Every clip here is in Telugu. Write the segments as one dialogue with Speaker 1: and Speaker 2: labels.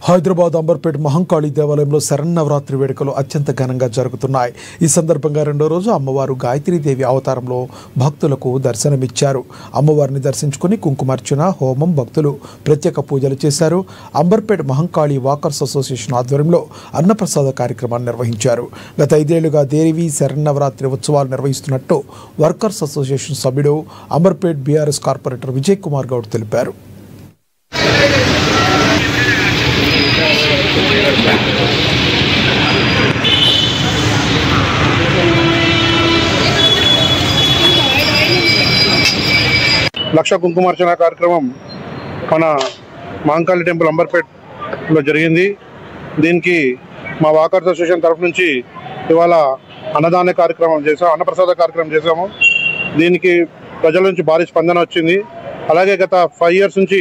Speaker 1: హైదరాబాద్ అంబర్పేట్ మహంకాళి దేవాలయంలో శరన్నవరాత్రి వేడుకలు అత్యంత ఘనంగా జరుగుతున్నాయి. ఈ సందర్భంగా రెండో రోజు అమ్మవారు గాయత్రీదేవి అవతారంలో భక్తులకు దర్శనమిచ్చారు. అమ్మవారిని దర్శించుకుని కుంకుమార్చన, హోమం, భక్తులు ప్రత్యేక పూజలు చేశారు. అంబర్పేట్ మహంకాళి వాకర్స్ అసోసియేషన్ ఆధ్వర్యంలో అన్నప్రసాద కార్యక్రమాన్ని నిర్వహించారు. గత 5 ఏళ్లుగా దేవి శరన్నవరాత్రి ఉత్సవాలు నిర్వహిస్తున్నట్టు వర్కర్స్ అసోసియేషన్ సభ్యుడు అంబర్పేట్ బీఆర్ఎస్ కార్పొరేటర్ విజయ్ కుమార్ గౌడ్ తెలిపారు.
Speaker 2: లక్ష కుంకుమార్చన కార్యక్రమం మన మహంకాళి టెంపుల్ అంబర్పేట్లో జరిగింది. దీనికి మా వాకర్స్ అసోసియేషన్ తరఫు నుంచి ఇవాళ అన్నదాన కార్యక్రమం అన్నప్రసాద కార్యక్రమం చేశాము. దీనికి ప్రజల నుంచి భారీ స్పందన వచ్చింది. అలాగే గత 5 years నుంచి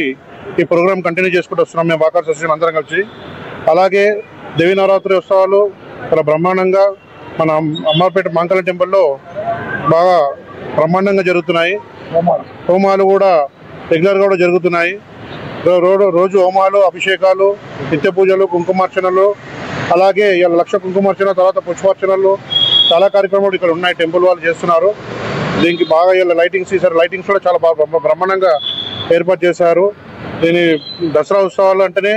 Speaker 2: ఈ ప్రోగ్రాం కంటిన్యూ చేసుకుంటూ వస్తున్నాం మేము వాకర్స్ అసోసియేషన్ అందరం కలిసి. అలాగే దేవీ నవరాత్రి ఉత్సవాలు చాలా బ్రహ్మాండంగా మన అమ్మపేట మహంకాళి టెంపుల్లో బాగా బ్రహ్మాండంగా జరుగుతున్నాయి. హోమాలు కూడా రెగ్యులర్గా కూడా జరుగుతున్నాయి. రోజు హోమాలు, అభిషేకాలు, నిత్య పూజలు, కుంకుమార్చనలు, అలాగే ఇలా లక్ష కుంకుమార్చన, తర్వాత పుష్పార్చనలు, చాలా కార్యక్రమాలు ఇక్కడ ఉన్నాయి. టెంపుల్ వాళ్ళు చేస్తున్నారు. దీనికి బాగా ఇలా లైటింగ్స్ కూడా చాలా బాగా బ్రహ్మాండంగా ఏర్పాటు చేశారు. దీని దసరా ఉత్సవాలు అంటేనే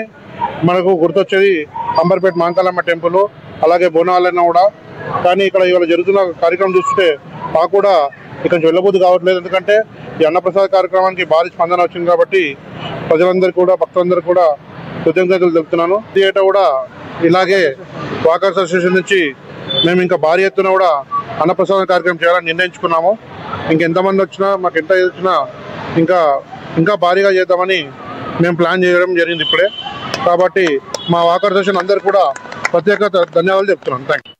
Speaker 2: మనకు గుర్తొచ్చేది అంబర్పేట మహంకాళమ్మ టెంపుల్, అలాగే బోనాలన్న కూడా. కానీ ఇక్కడ ఇవాళ జరుగుతున్న కార్యక్రమం చూస్తుంటే మాకు కూడా ఇక్కడ వెళ్ళబుద్ధి కావట్లేదు. ఎందుకంటే ఈ అన్నప్రసాద కార్యక్రమానికి భారీ స్పందన వచ్చింది కాబట్టి ప్రజలందరికీ కూడా, భక్తులందరికీ కూడా కృతజ్ఞతలు తెలుపుతున్నాను. ఏటా కూడా ఇలాగే వాకర్స్ అసోసియేషన్ నుంచి మేము ఇంకా భారీ ఎత్తున కూడా అన్నప్రసాద కార్యక్రమం చేయాలని నిర్ణయించుకున్నాము. ఇంకెంతమంది వచ్చినా, మాకు ఎంత వచ్చినా ఇంకా భారీగా చేద్దామని మేము ప్లాన్ చేయడం జరిగింది ఇప్పుడే. కాబట్టి మా వాకర్స్ అసోసియేషన్ అందరికీ కూడా ప్రత్యేక ధన్యవాదాలు చెప్తున్నాను. Thank you.